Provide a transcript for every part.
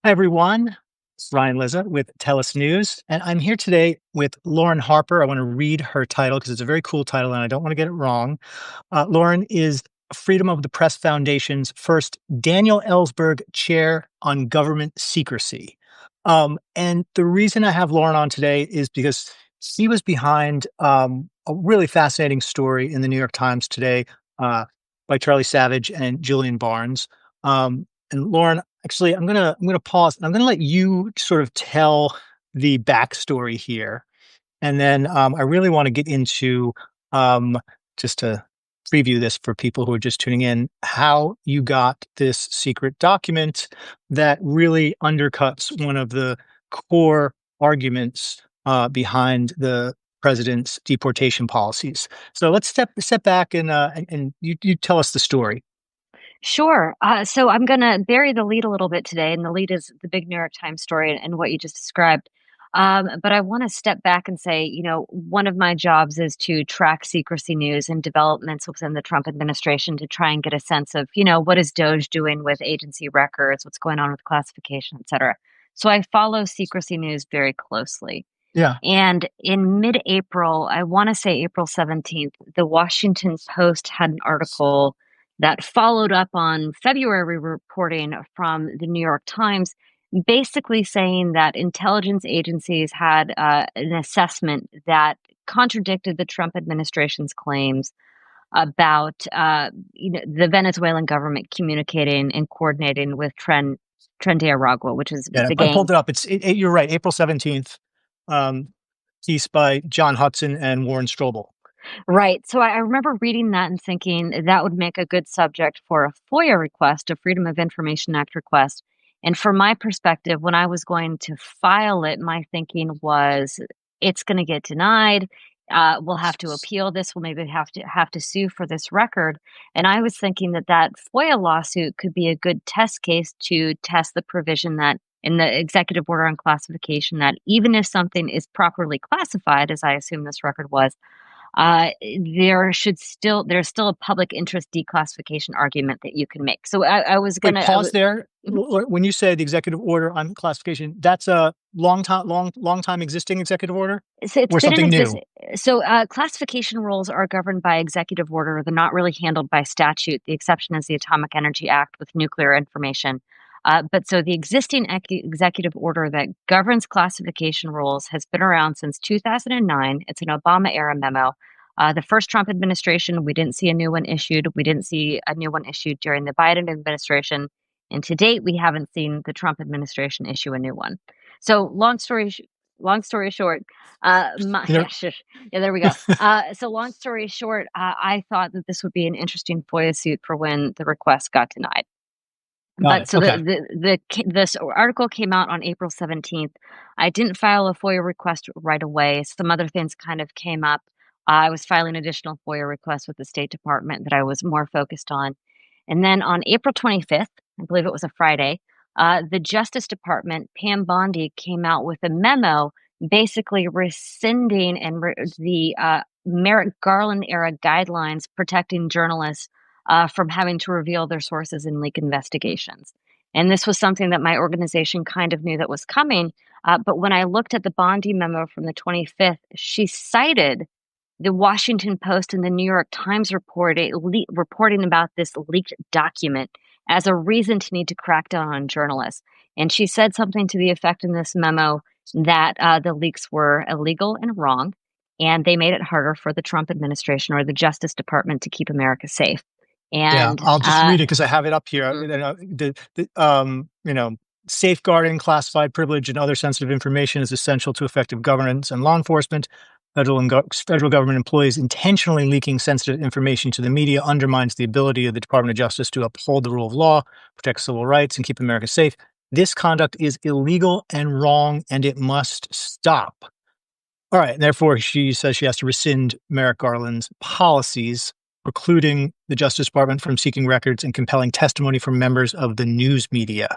Hi, everyone. It's Ryan Lizza with TELUS News, and I'm here today with Lauren Harper. I want to read her title because it's a very cool title, and I don't want to get it wrong. Lauren is Freedom of the Press Foundation's first Daniel Ellsberg Chair on Government Secrecy. And the reason I have Lauren on today is because she was behind a really fascinating story in the New York Times today uh, by Charlie Savage and Julian Barnes. And Lauren, actually, I'm gonna pause. And I'm gonna let you sort of tell the backstory here, and then I really want to get into um, just to preview this for people who are just tuning in, how you got this secret document that really undercuts one of the core arguments behind the president's deportation policies. So let's step back and you tell us the story. Sure. So I'm going to bury the lead a little bit today, and the lead is the big New York Times story and what you just described. But I want to step back and say, one of my jobs is to track secrecy news and developments within the Trump administration to try and get a sense of, what is DOJ doing with agency records, what's going on with classification, et cetera. So I follow secrecy news very closely. Yeah. And in mid-April, I want to say April 17th, the Washington Post had an article that followed up on February reporting from the New York Times, basically saying that intelligence agencies had an assessment that contradicted the Trump administration's claims about the Venezuelan government communicating and coordinating with Tren de Aragua, which is Yeah, the I gang. pulled it up. You're right, April 17th, um, piece by John Hudson and Warren Strobel. Right. So I remember reading that and thinking that would make a good subject for a FOIA request, a Freedom of Information Act request. And from my perspective, when I was going to file it, my thinking was it's going to get denied. We'll have to appeal this. We'll maybe have to sue for this record. And I was thinking that FOIA lawsuit could be a good test case to test the provision that in the executive order on classification that even if something is properly classified, as I assume this record was, there's still a public interest declassification argument that you can make. So I was Wait, gonna, I pause was, there. Mhm. When you say the executive order on classification, that's a long time existing executive order It's or been in something new? existence. So classification rules are governed by executive order. They're not really handled by statute. The exception is the Atomic Energy Act with nuclear information. But so the existing executive order that governs classification rules has been around since 2009. It's an Obama era memo. The first Trump administration, we didn't see a new one issued. We didn't see a new one issued during the Biden administration. And to date, we haven't seen the Trump administration issue a new one. So long story short, You yeah, sure. Yeah, there we go. So long story short, I thought that this would be an interesting FOIA suit for when the request got denied. got But it. so Okay. this article came out on April 17th. I didn't file a FOIA request right away. Some other things kind of came up. I was filing additional FOIA requests with the State Department that I was more focused on. And then on April 25th, I believe it was a Friday, the Justice Department, Pam Bondi, came out with a memo basically rescinding the Merrick Garland era guidelines protecting journalists from having to reveal their sources in leak investigations. And this was something that my organization kind of knew that was coming. But when I looked at the Bondi memo from the 25th, she cited the Washington Post and the New York Times reporting about this leaked document as a reason to need to crack down on journalists. And she said something to the effect in this memo that the leaks were illegal and wrong, and they made it harder for the Trump administration or the Justice Department to keep America safe. Yeah, And I'll just read it because I have it up here. mm, Safeguarding classified privilege and other sensitive information is essential to effective governance and law enforcement. Federal government employees intentionally leaking sensitive information to the media undermines the ability of the Department of Justice to uphold the rule of law, protect civil rights, and keep America safe. This conduct is illegal and wrong, and it must stop. All right. Therefore, she says she has to rescind Merrick Garland's policies, precluding the Justice Department from seeking records and compelling testimony from members of the news media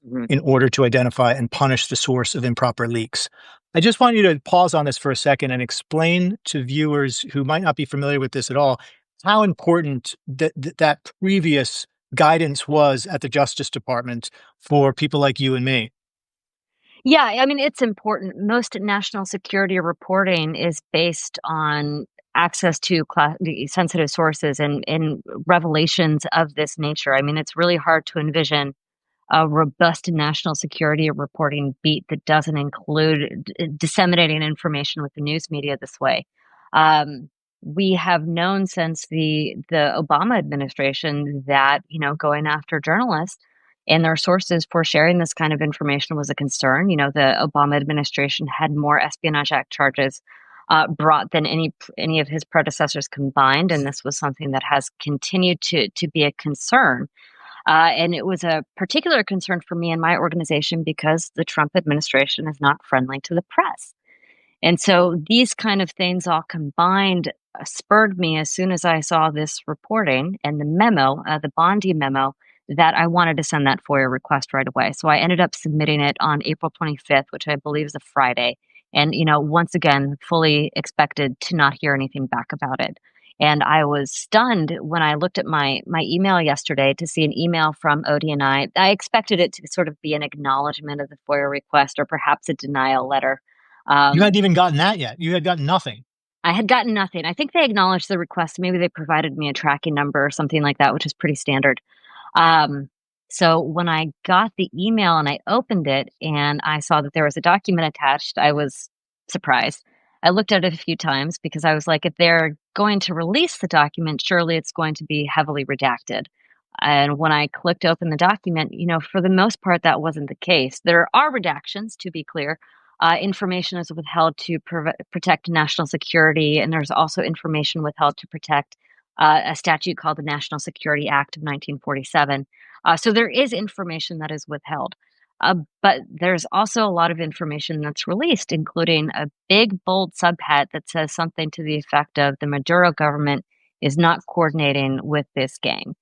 mhm. in order to identify and punish the source of improper leaks. I just want you to pause on this for a second and explain to viewers who might not be familiar with this at all how important that previous guidance was at the Justice Department for people like you and me. Yeah, I mean, it's important. Most national security reporting is based on access to the sensitive sources and revelations of this nature. I mean, it's really hard to envision a robust national security reporting beat that doesn't include disseminating information with the news media this way. Um, we have known since the Obama administration that going after journalists and their sources for sharing this kind of information was a concern. The Obama administration had more Espionage Act charges brought than any of his predecessors combined, and this was something that has continued to be a concern, and it was a particular concern for me and my organization because the Trump administration is not friendly to the press. And so these kind of things all combined spurred me as soon as I saw this reporting and the memo, the Bondi memo, that I wanted to send that FOIA request right away. So I ended up submitting it on April 25th, which I believe is a Friday. And, once again, fully expected to not hear anything back about it. And I was stunned when I looked at my email yesterday to see an email from Odie and I expected it to sort of be an acknowledgement of the FOIA request or perhaps a denial letter. You hadn't Um, even gotten that yet. You had gotten nothing. I had gotten nothing. I think they acknowledged the request. Maybe they provided me a tracking number or something like that, which is pretty standard. Um, so when I got the email and I opened it and I saw that there was a document attached, I was surprised. I looked at it a few times because I was like, if they're going to release the document, surely it's going to be heavily redacted. And when I clicked open the document, for the most part, that wasn't the case. There are redactions, to be clear. Information is withheld to protect national security, and there's also information withheld to protect a statute called the National Security Act of 1947. So there is information that is withheld. But there's also a lot of information that's released, including a big, bold subhead that says something to the effect of the Maduro government is not coordinating with this gang,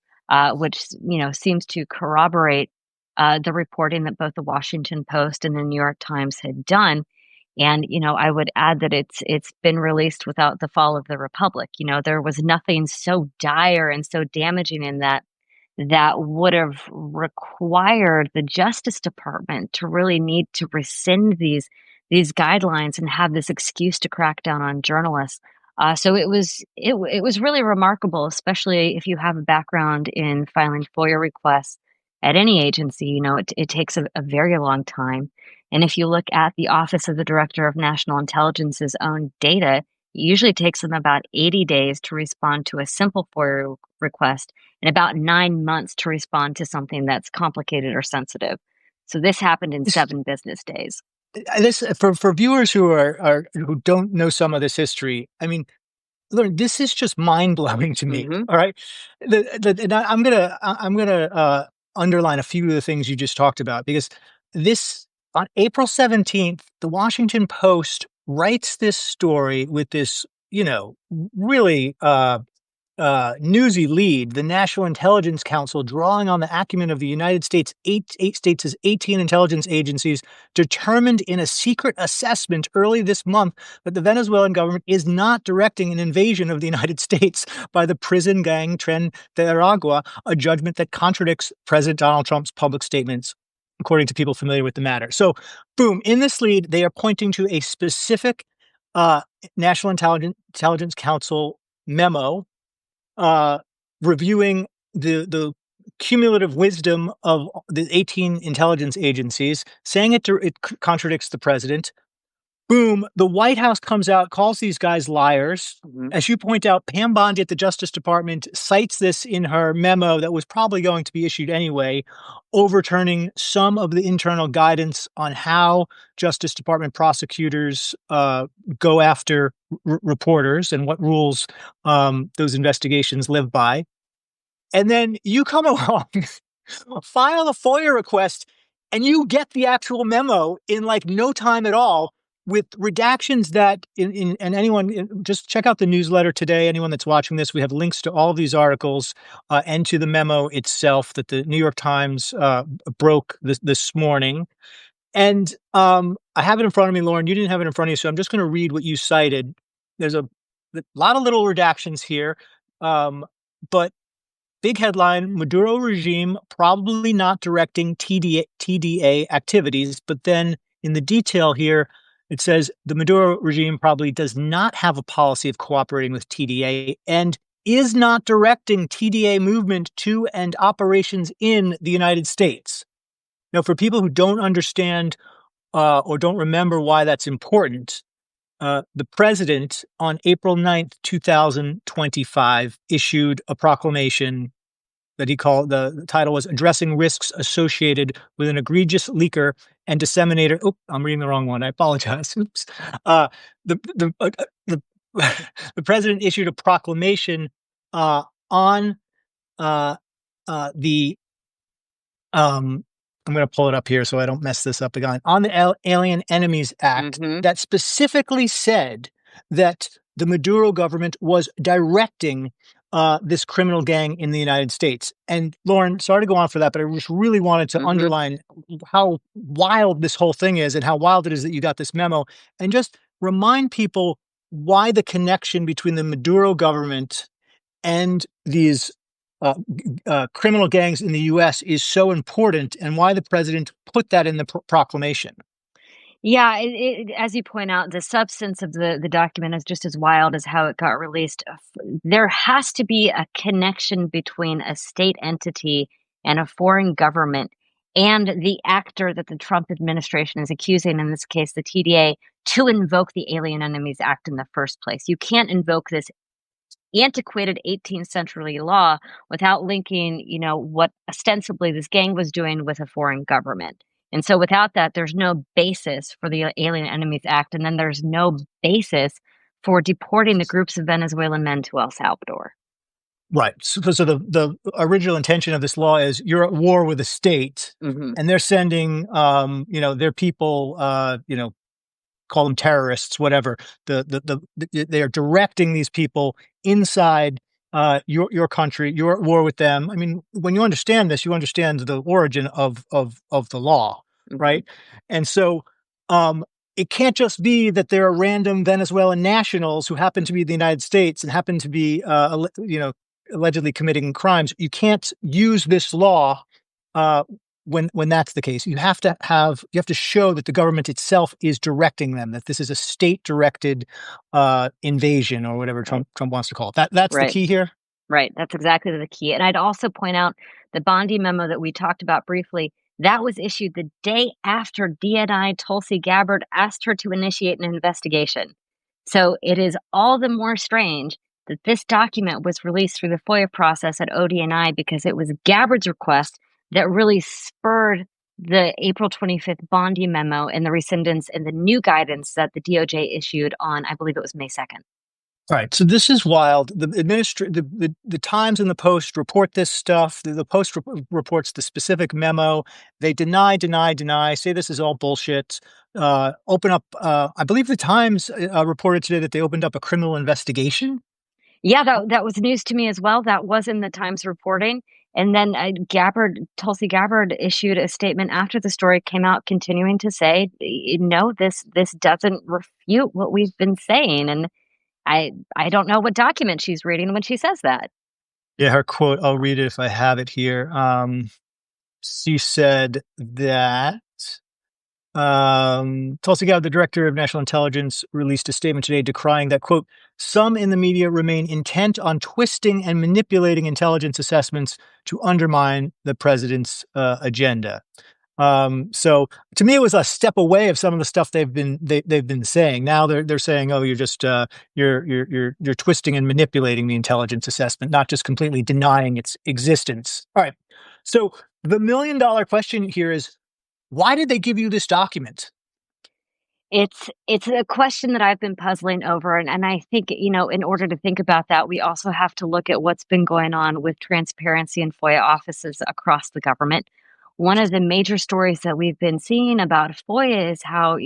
which seems to corroborate the reporting that both the Washington Post and the New York Times had done. And, I would add that it's been released without the fall of the republic. There was nothing so dire and so damaging in that would have required the Justice Department to really need to rescind these guidelines and have this excuse to crack down on journalists. So it was really remarkable, especially if you have a background in filing FOIA requests at any agency. It takes a very long time. And if you look at the Office of the Director of National Intelligence's own data, it usually takes them about 80 days to respond to a simple FOIA request and about 9 months to respond to something that's complicated or sensitive. So this happened in This, 7 business days. this for viewers who don't know some of this history. I mean, Lauren, this is just mind blowing to me. Hmm. All right, I'm gonna underline a few of the things you just talked about because this on April 17th, the Washington Post writes this story with this, really newsy lead, the National Intelligence Council drawing on the acumen of the United States, eight states' 18 intelligence agencies, determined in a secret assessment early this month that the Venezuelan government is not directing an invasion of the United States by the prison gang Tren de Aragua, a judgment that contradicts President Donald Trump's public statements, according to people familiar with the matter. So, boom, in this lead, they are pointing to a specific uh, National Intelligence Council memo uh, reviewing the cumulative wisdom of the 18 intelligence agencies, saying it contradicts the president. Boom, the White House comes out, calls these guys liars. Hmm. As you point out, Pam Bondi at the Justice Department cites this in her memo that was probably going to be issued anyway, overturning some of the internal guidance on how Justice Department prosecutors go after reporters and what rules those investigations live by. And then you come along, file a FOIA request, and you get the actual memo in like no time at all with redactions that and anyone just check out the newsletter today. Anyone that's watching this, we have links to all of these articles and to the memo itself that the New York Times broke this morning. And I have it in front of me, Lauren. You didn't have it in front of you, so I'm just going to read what you cited. There's a lot of little redactions here, but big headline, Maduro regime probably not directing TDA activities, but then in the detail here, it says the Maduro regime probably does not have a policy of cooperating with TDA and is not directing TDA movement to and operations in the United States. Now, for people who don't understand or don't remember why that's important, the president on April 9th, 2025, issued a proclamation that he called the title was Addressing Risks Associated with an Egregious Leaker and Disseminator. Oh, I'm reading the wrong one. I apologize. Oops. The the president issued a proclamation on uh, the um, I'm going to pull it up here so I don't mess this up again. On the Alien Enemies Act Mhm. that specifically said that the Maduro government was directing this criminal gang in the United States. And Lauren, sorry to go on for that, but I just really wanted to Mhm. underline how wild this whole thing is and how wild it is that you got this memo and just remind people why the connection between the Maduro government and these criminal gangs in the U.S. is so important, and why the president put that in the proclamation. Yeah, as you point out, the substance of the document is just as wild as how it got released. There has to be a connection between a state entity and a foreign government and the actor that the Trump administration is accusing, in this case, the TDA, to invoke the Alien Enemies Act in the first place. You can't invoke this antiquated 18th century law without linking, what ostensibly this gang was doing with a foreign government. And so without that, there's no basis for the Alien Enemies Act, and then there's no basis for deporting the groups of Venezuelan men to El Salvador. Right. So the original intention of this law is you're at war with a state, Mhm. and they're sending their people call them terrorists, whatever. They are directing these people inside your country. You're at war with them. I mean, when you understand this, you understand the origin of the law, Mhm. right? And so it can't just be that there are random Venezuelan nationals who happen to be in the United States and happen to be allegedly committing crimes. You can't use this law uh, when that's the case. You have to show that the government itself is directing them, that this is a state directed invasion or whatever Right. Trump wants to call it. That's the Right. key here. Right, that's exactly the key, and I'd also point out the Bondi memo that we talked about briefly, that was issued the day after DNI Tulsi Gabbard asked her to initiate an investigation. So it is all the more strange that this document was released through the FOIA process at ODNI because it was Gabbard's request that really spurred the April 25th Bondi memo and the rescindance and the new guidance that the DOJ issued on, I believe it was May 2nd. All right, so this is wild. The Times and the Post report this stuff. The Post reports the specific memo. They deny, say this is all bullshit. Open up. I believe the Times reported today that they opened up a criminal investigation. Yeah, that was news to me as well. That was in the Times reporting. And then Tulsi Gabbard issued a statement after the story came out, continuing to say, "No, this doesn't refute what we've been saying." And I don't know what document she's reading when she says that. Yeah, her quote. I'll read it if I have it here. She said that. Tulsi Gabbard, the director of national intelligence, released a statement today decrying that, quote, some in the media remain intent on twisting and manipulating intelligence assessments to undermine the president's agenda. So to me, it was a step away of some of the stuff they've been saying. Now they're saying, oh, you're just you're twisting and manipulating the intelligence assessment, not just completely denying its existence. All right. So the $1 million question here is, why did they give you this document? It's a question that I've been puzzling over, and I think, in order to think about that, we also have to look at what's been going on with transparency in FOIA offices across the government. One of the major stories that we've been seeing about FOIA is how,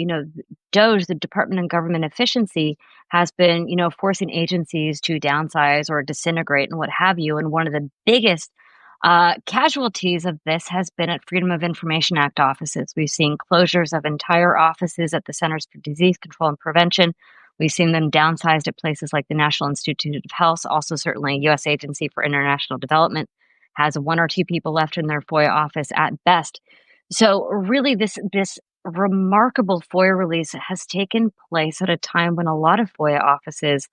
DOGE, the Department of Government Efficiency, has been, forcing agencies to downsize or disintegrate and what have you. And one of the biggest casualties of this has been at Freedom of Information Act offices. We've seen closures of entire offices at the Centers for Disease Control and Prevention. We've seen them downsized at places like the National Institute of Health, also certainly U.S. Agency for International Development has one or two people left in their FOIA office at best. So really this remarkable FOIA release has taken place at a time when a lot of FOIA offices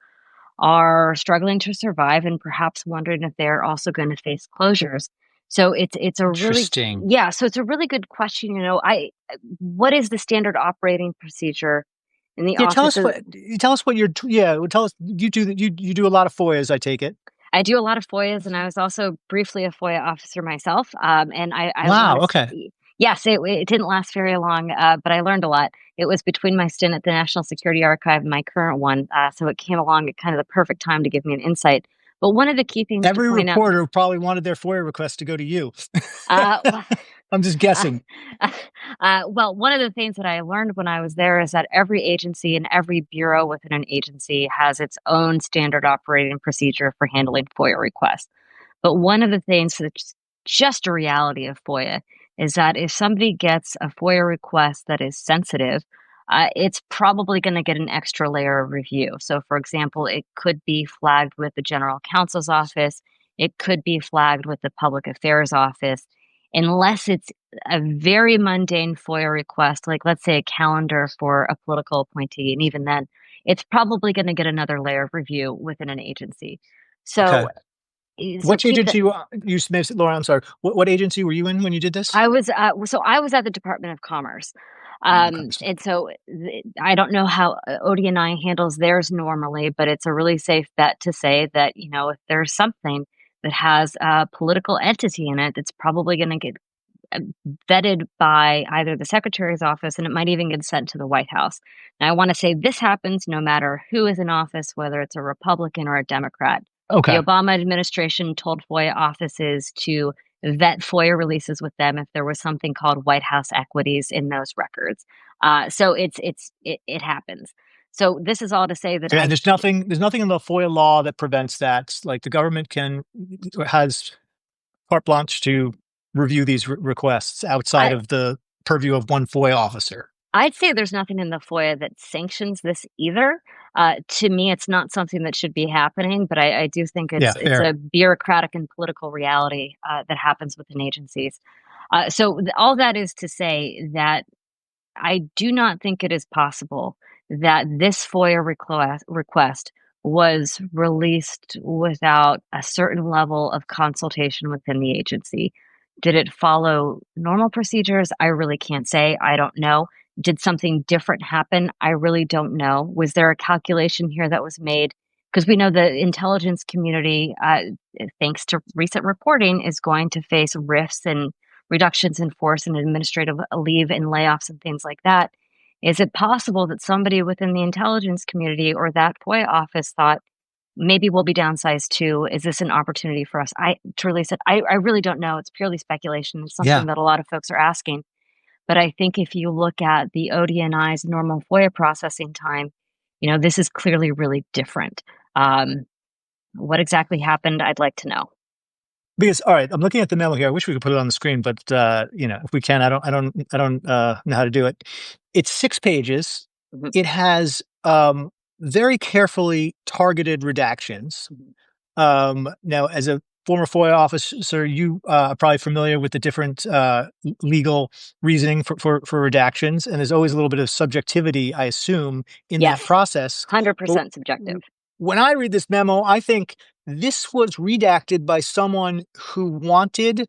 are struggling to survive and perhaps wondering if they're also going to face closures. So it's a really Interesting. yeah, so it's a really good question. I what is the standard operating procedure in the Yeah, office? tell us what yeah, tell us you do a lot of FOIAs, I take it. I do a lot of FOIAs, and I was also briefly a FOIA officer myself. And I want Wow, to okay. say, yes, it didn't last very long, but I learned a lot. It was between my stint at the National Security Archive and my current one, so it came along at kind of the perfect time to give me an insight. But one of the key things to Every point out, reporter probably wanted their FOIA request to go to you. well, I'm just Uh, guessing. well, one of the things that I learned when I was there is that every agency and every bureau within an agency has its own standard operating procedure for handling FOIA requests. But one of the things that's just a reality of FOIA is that if somebody gets a FOIA request that is sensitive, it's probably going to get an extra layer of review. So, for example, it could be flagged with the general counsel's office, it could be flagged with the public affairs office, unless it's a very mundane FOIA request, like let's say a calendar for a political appointee. And even then, it's probably going to get another layer of review within an agency. So, Okay. so Which keep that. agency you said, Laura, I'm sorry. What agency were you in when you did this? I was at the Department of Commerce, um, Understood. and so I don't know how ODNI handles theirs normally, but it's a really safe bet to say that if there's something that has a political entity in it, that's probably going to get uh, vetted by either the secretary's office, and it might even get sent to the White House. Now, I want to say this happens no matter who is in office, whether it's a Republican or a Democrat. The Okay. Obama administration told FOIA offices to vet FOIA releases with them if there was something called White House equities in those records. So it happens. So this is all to say that And there's nothing in the FOIA law that prevents that. Like the government has carte blanche to review these requests outside I of the purview of one FOIA officer. I'd say there's nothing in the FOIA that sanctions this either. To me, it's not something that should be happening, but I do think Yeah, it's fair. a bureaucratic and political reality that happens within agencies. All that is to say that I do not think it is possible that this FOIA request was released without a certain level of consultation within the agency. Did it follow normal procedures? I really can't say. I don't know. Did something different happen? I really don't know. Was there a calculation here that was made? Because we know the intelligence community, thanks to recent reporting, is going to face rifts and reductions in force and administrative leave and layoffs and things like that. Is it possible that somebody within the intelligence community or that FOIA office thought, maybe we'll be downsized too? Is this an opportunity for us? I truly said, I really don't know. It's purely speculation. It's Yeah. something that a lot of folks are asking. But I think if you look at the ODNI's normal FOIA processing time, this is clearly really different. Um, what exactly happened? I'd like to know. Because all right, I'm looking at the memo here. I wish we could put it on the screen, but if we can, I don't know how to do it. It's 6 pages. Mhm. It has very carefully targeted redactions. Now, as a former FOIA officer, you are probably familiar with the different legal reasoning for redactions, and there's always a little bit of subjectivity, I assume, in that Yes, process. But 100% subjective. when I read this memo, I think this was redacted by someone who wanted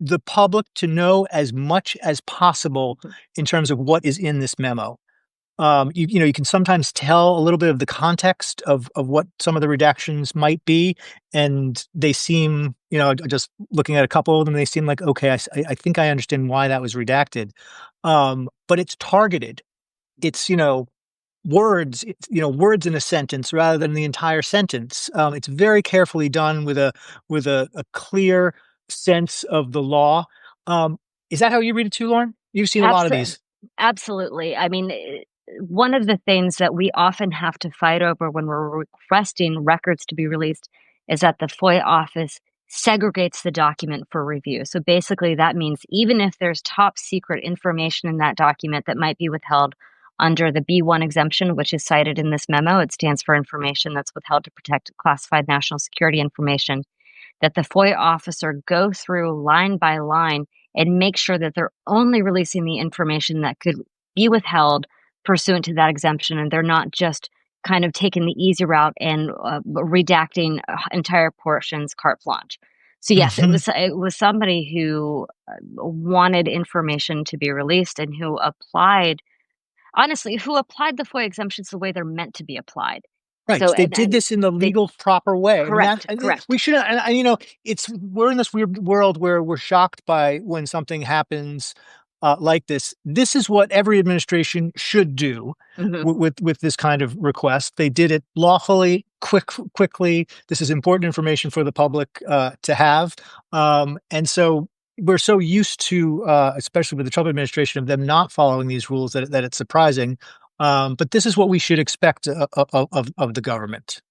the public to know as much as possible in terms of what is in this memo. You can sometimes tell a little bit of the context of what some of the redactions might be, and they seem, just looking at a couple of them, they seem like okay. I think I understand why that was redacted, but it's targeted. It's words in a sentence rather than the entire sentence. It's very carefully done with a clear sense of the law. Um, is that how you read it too, Lauren? You've seen a lot of Abso these. Absolutely. I mean, one of the things that we often have to fight over when we're requesting records to be released is that the FOIA office segregates the document for review. So basically, that means even if there's top secret information in that document that might be withheld under the B1 exemption, which is cited in this memo, it stands for information that's withheld to protect classified national security information, that the FOIA officer go through line by line and make sure that they're only releasing the information that could be withheld pursuant to that exemption, and they're not just kind of taking the easy route and redacting entire portions carte blanche. So yes, Mhm. it was somebody who wanted information to be released and who applied honestly, who applied the FOIA exemptions the way they're meant to be applied. Right, So they did and this in the they legal proper way. I mean, that correct, and it correct. we should and, it's we're in this weird world where we're shocked by when something happens, like this. This is what every administration should do Mhm. with this kind of request. They did it lawfully, quickly. This is important information for the public, to have, and so we're so used to, especially with the Trump administration, of them not following these rules that it's surprising. But this is what we should expect of the government.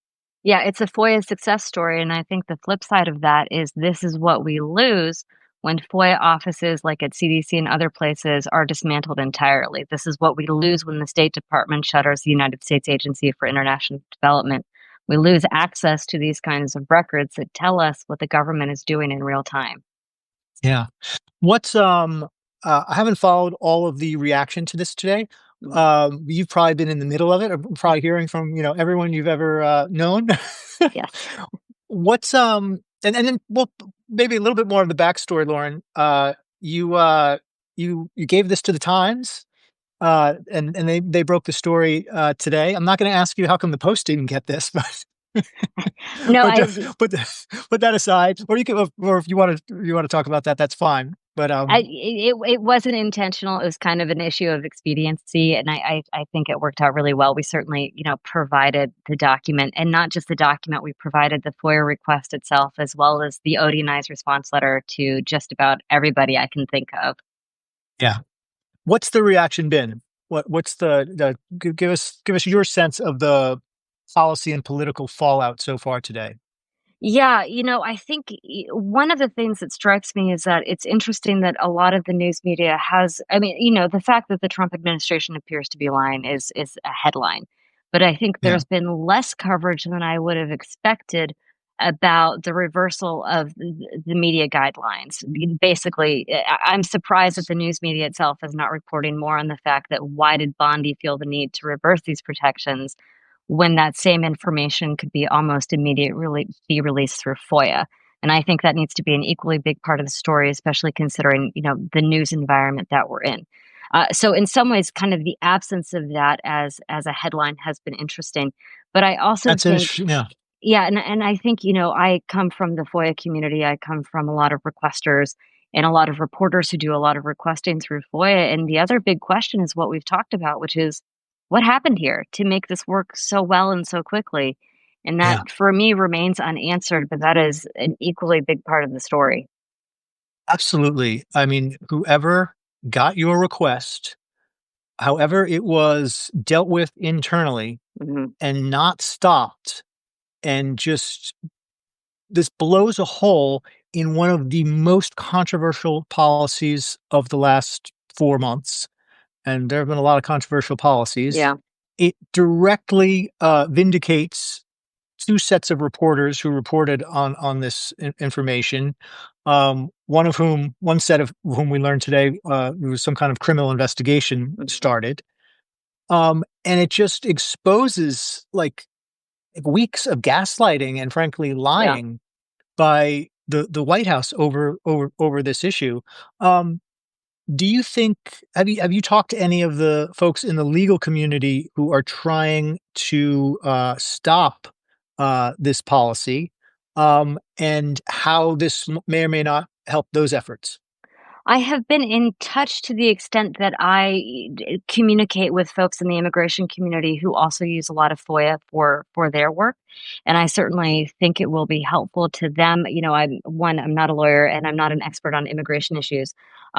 Yeah, it's a FOIA success story, and I think the flip side of that is this is what we lose when FOIA offices like at CDC and other places are dismantled entirely. This is what we lose when the State Department shutters the United States Agency for International Development. We lose access to these kinds of records that tell us what the government is doing in real time. Yeah. What's I haven't followed all of the reaction to this today. Mm, You've probably been in the middle of it, or probably hearing from everyone you've ever known. yes. What's and then well maybe a little bit more of the backstory, Lauren. You you gave this to the Times, and they broke the story today. I'm not going to ask you how come the Post didn't get this, but No, but I put put that aside, or you can, or if you want to talk about that, that's fine. But it wasn't intentional, it was kind of an issue of expediency, and I think it worked out really well. We certainly, provided the document, and not just the document, we provided the FOIA request itself, as well as the ODNI's response letter to just about everybody I can think of. yeah, what's the reaction been? What's give us your sense of the policy and political fallout so far today? Yeah, I think one of the things that strikes me is that it's interesting that a lot of the news media has, I mean, the fact that the Trump administration appears to be lying is a headline. But I think Yeah, there's been less coverage than I would have expected about the reversal of the media guidelines. Basically, I'm surprised that the news media itself is not reporting more on the fact that why did Bondi feel the need to reverse these protections when that same information could be almost immediately be released through FOIA. And I think that needs to be an equally big part of the story, especially considering, the news environment that we're in. So in some ways, kind of the absence of that as a headline has been interesting. But I also that's think, interesting. Yeah, yeah, and I think, I come from the FOIA community. I come from a lot of requesters and a lot of reporters who do a lot of requesting through FOIA. And the other big question is what we've talked about, which is what happened here to make this work so well and so quickly? And that yeah, for me remains unanswered, but that is an equally big part of the story. absolutely. I mean, whoever got your request, however it was dealt with internally Mhm. and not stopped, and just this blows a hole in one of the most controversial policies of the last 4 months, and there have been a lot of controversial policies. Yeah. It directly, vindicates 2 sets of reporters who reported on this information, one set of whom we learned today, there was some kind of criminal investigation Mhm. started, and it just exposes, like, weeks of gaslighting and frankly Yeah. lying by the White House over this issue. Um, do you think have you talked to any of the folks in the legal community who are trying to stop this policy, and how this may or may not help those efforts? I have been in touch to the extent that communicate with folks in the immigration community who also use a lot of FOIA for their work, and I certainly think it will be helpful to them. I'm not a lawyer and I'm not an expert on immigration issues,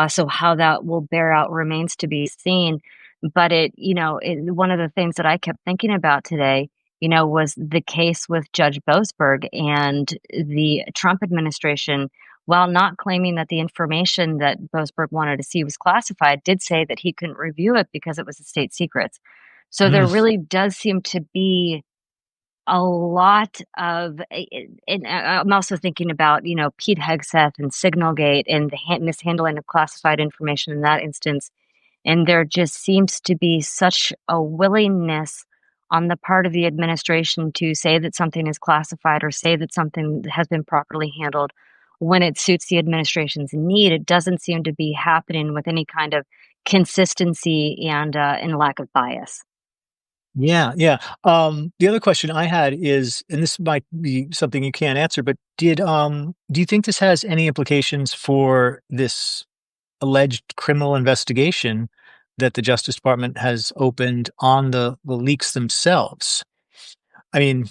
so how that will bear out remains to be seen. But one of the things that I kept thinking about today, was the case with Judge Boasberg and the Trump administration while not claiming that the information that Boasberg wanted to see was classified, did say that he couldn't review it because it was a state secret. So there Mm, really does seem to be a lot of and I'm also thinking about, Pete Hegseth and Signalgate and the mishandling of classified information in that instance. And there just seems to be such a willingness on the part of the administration to say that something is classified or say that something has been properly handled when it suits the administration's need. It doesn't seem to be happening with any kind of consistency and lack of bias. Yeah, yeah. The other question I had is, and this might be something you can't answer, but do you think this has any implications for this alleged criminal investigation that the Justice Department has opened on the leaks themselves? I mean,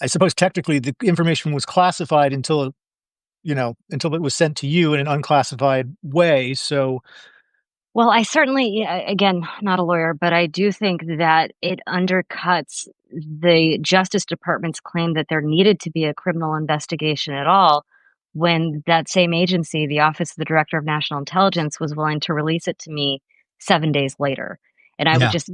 I suppose technically the information was classified until it was sent to you in an unclassified way. So Well, I certainly, yeah, again, not a lawyer, but I do think that it undercuts the Justice Department's claim that there needed to be a criminal investigation at all when that same agency, the Office of the Director of National Intelligence, was willing to release it to me 7 days later. And I would yeah, just,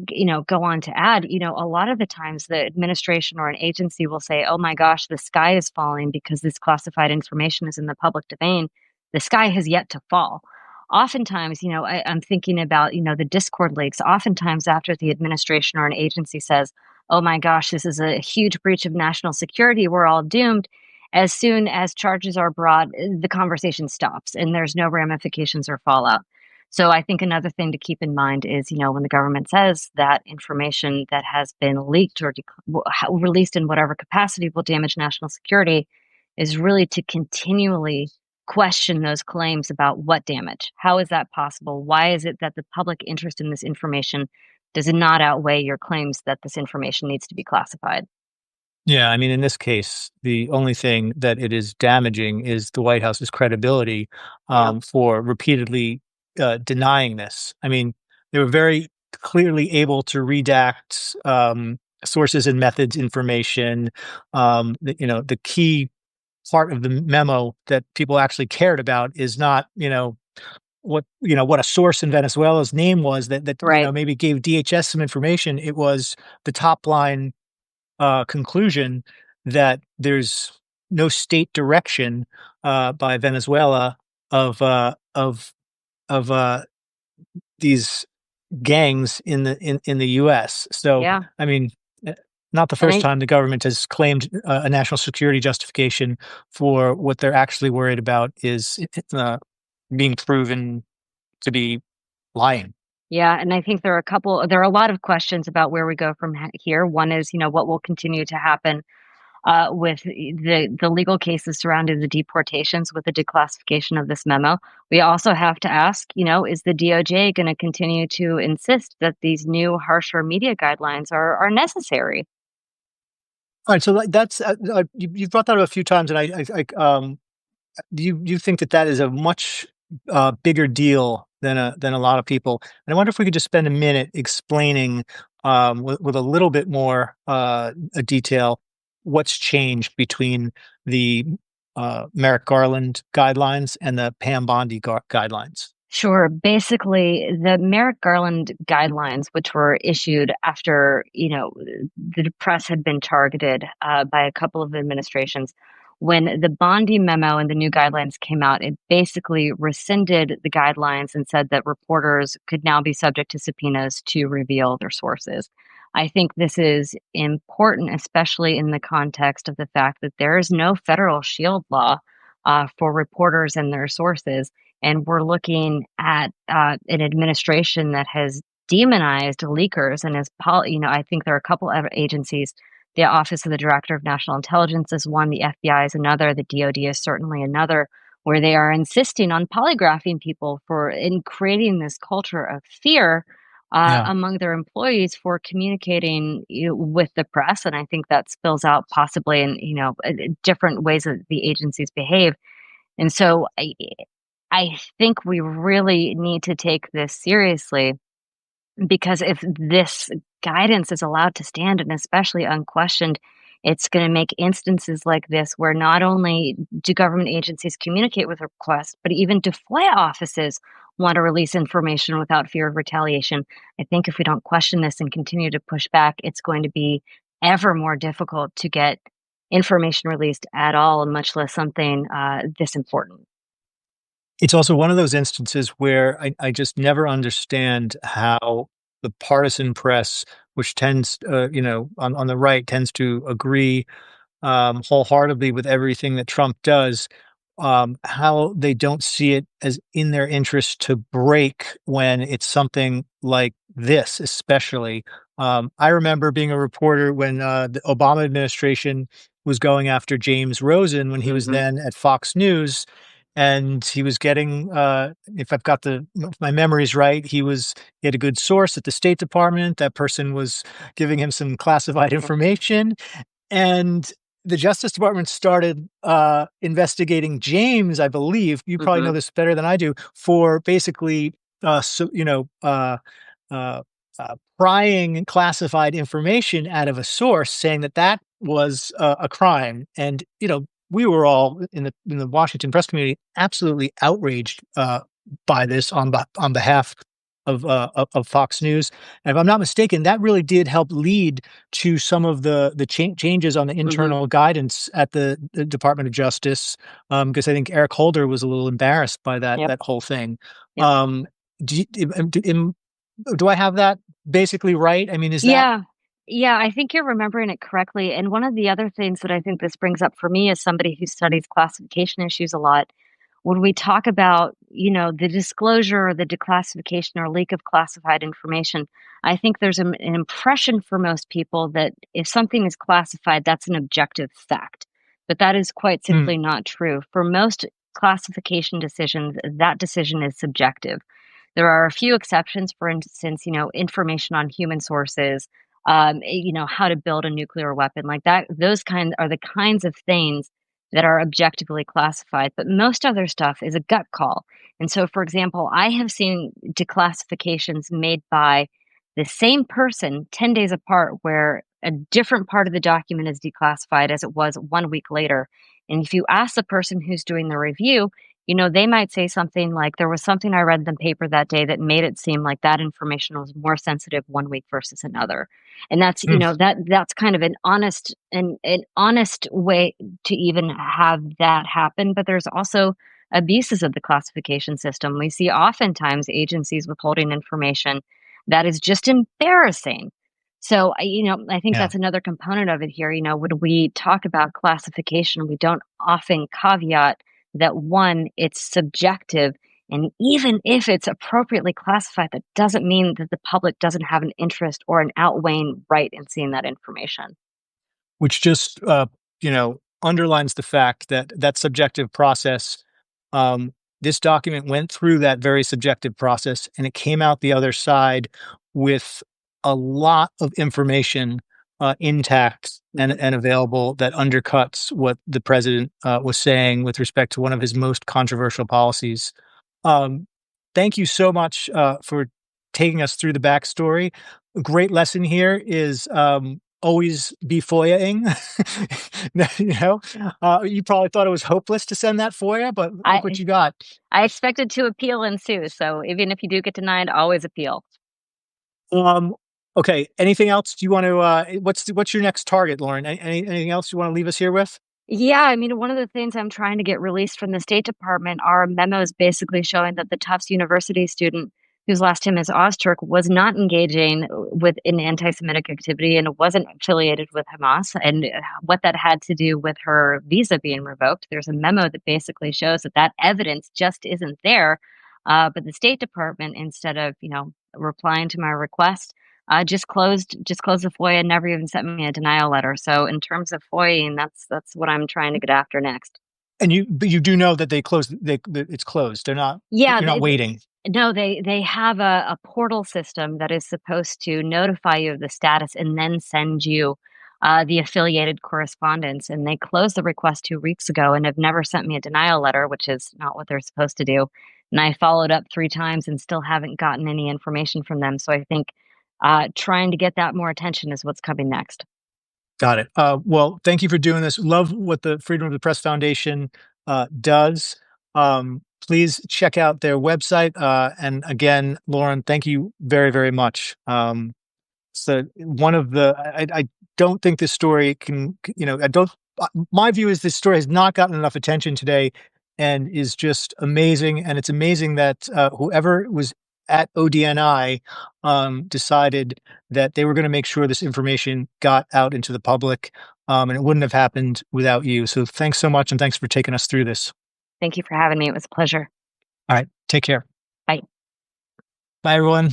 go on to add, a lot of the times the administration or an agency will say, oh my gosh, the sky is falling because this classified information is in the public domain. The sky has yet to fall. Oftentimes, I'm thinking about, the Discord leaks. Oftentimes, after the administration or an agency says, oh my gosh, this is a huge breach of national security, we're all doomed. As soon as charges are brought, the conversation stops and there's no ramifications or fallout. So I think another thing to keep in mind is, when the government says that information that has been leaked or released in whatever capacity will damage national security, is really to continually question those claims about what damage. How is that possible? Why is it that the public interest in this information does not outweigh your claims that this information needs to be classified? yeah. I mean, in this case, the only thing that it is damaging is the White House's credibility Yeah. for repeatedly denying this. I mean, they were very clearly able to redact sources and methods information. The key part of the memo that people actually cared about is not, what a source in Venezuela's name was that Right. maybe gave DHS some information. It was the top line conclusion that there's no state direction by Venezuela of of these gangs in the U.S. So, Yeah. I mean, eh, not the And first time the government has claimed a national security justification for what they're actually worried about is being proven to be lying. I think there are a lot of questions about where we go from here. One is, what will continue to happen with the legal cases surrounding the deportations with the declassification of this memo. We also have to ask, is the DOJ going to continue to insist that these new harsher media guidelines are necessary? All right, so that's you've brought that up a few times, and you think that that is a much bigger deal than a lot of people. And I wonder if we could just spend a minute explaining with a little bit more detail what's changed between the Merrick Garland guidelines and the Pam Bondi guidelines. Sure. Basically, the Merrick Garland guidelines, which were issued after, the press had been targeted by a couple of administrations, when the Bondi memo and the new guidelines came out, it basically rescinded the guidelines and said that reporters could now be subject to subpoenas to reveal their sources. I think this is important, especially in the context of the fact that there is no federal shield law for reporters and their sources, and we're looking at an administration that has demonized leakers and I think there are a couple of agencies. The Office of the Director of National Intelligence is one, the FBI is another, the DoD is certainly another, where they are insisting on polygraphing people for in creating this culture of fear Yeah. among their employees for communicating with the press. And I think that spills out possibly in different ways that the agencies behave. And so I think we really need to take this seriously, because if this guidance is allowed to stand, and especially unquestioned, it's going to make instances like this where not only do government agencies communicate with requests, but even do FOIA offices want to release information without fear of retaliation. I think if we don't question this and continue to push back, it's going to be ever more difficult to get information released at all, much less something this important. It's also one of those instances where I just never understand how the partisan press, which tends, on the right, tends to agree wholeheartedly with everything that Trump does, how they don't see it as in their interest to break when it's something like this, especially. I remember being a reporter when the Obama administration was going after James Rosen when he was Hmm. then at Fox News. And he was getting, if I've got my memories right, he had a good source at the State Department. That person was giving him some classified information, and the Justice Department started, investigating James, I believe, you probably know Hmm. this better than I do, for basically, so uh, prying classified information out of a source, saying that that was a crime. And, we were all in the Washington press community absolutely outraged, by this on behalf of Fox News. And if I'm not mistaken, that really did help lead to some of the changes on the Hmm. internal guidance at the Department of Justice, because I think Eric Holder was a little embarrassed by Yep. that whole thing. Yep. Um, do, you- do I have that basically right? I mean, is that Yeah. Yeah, I think you're remembering it correctly. And one of the other things that I think this brings up for me as somebody who studies classification issues a lot, when we talk about, the disclosure or the declassification or leak of classified information, I think there's an impression for most people that if something is classified, that's an objective fact. But that is quite mm, simply not true. For most classification decisions, that decision is subjective. There are a few exceptions, for instance, information on human sources, how to build a nuclear weapon, like that. Those kind are the kinds of things that are objectively classified, but most other stuff is a gut call. And so, for example, I have seen declassifications made by the same person 10 days apart where a different part of the document is declassified as it was 1 week later. And if you ask the person who's doing the review, they might say something like, there was something I read in the paper that day that made it seem like that information was more sensitive 1 week versus another. And that's, mm. that's kind of an honest way to even have that happen. But there's also abuses of the classification system. We see oftentimes agencies withholding information that is just embarrassing. So, I think Yeah. that's another component of it here. When we talk about classification, we don't often caveat that one, it's subjective. And even if it's appropriately classified, that doesn't mean that the public doesn't have an interest or an outweighing right in seeing that information. Which just, underlines the fact that that subjective process, um, this document went through that very subjective process, and it came out the other side with a lot of information, intact and Mhm. available, that undercuts what the president, was saying with respect to one of his most controversial policies. Um, Thank you so much, for taking us through the backstory. A great lesson here is, always be FOIA-ing. You know, you probably thought it was hopeless to send that FOIA, but look what I you got. I expected to appeal ensue, so even if you do get denied, always appeal. Um, okay, anything else? Do you want to, what's your next target, Lauren? Anything else you want to leave us here with? Yeah, I mean, one of the things I'm trying to get released from the State Department are memos basically showing that the Tufts University student whose last name is Ozturk was not engaging with an anti-Semitic activity and wasn't affiliated with Hamas, and what that had to do with her visa being revoked. There's a memo that basically shows that that evidence just isn't there. But the State Department, instead of replying to my request, just closed the FOIA and never even sent me a denial letter. So in terms of FOIAing, that's what I'm trying to get after next. And but you do know that it's closed. Yeah, You're not waiting. no, they have a portal system that is supposed to notify you of the status and then send you the affiliated correspondence. And they closed the request 2 weeks ago and have never sent me a denial letter, which is not what they're supposed to do. And I followed up 3 times and still haven't gotten any information from them. So I think trying to get that more attention is what's coming next. Got it. Well, thank you for doing this. Love what the Freedom of the Press Foundation does. Please check out their website. And again, Lauren, thank you very, very much. So one of the, don't think this story I don't my view is this story has not gotten enough attention today and is just amazing, and it's amazing that, whoever was at ODNI, decided that they were gonna make sure this information got out into the public, and it wouldn't have happened without you, so thanks so much, and thanks for taking us through this. Thank you for having me. It was a pleasure. Alright, take care. Bye. Bye, everyone.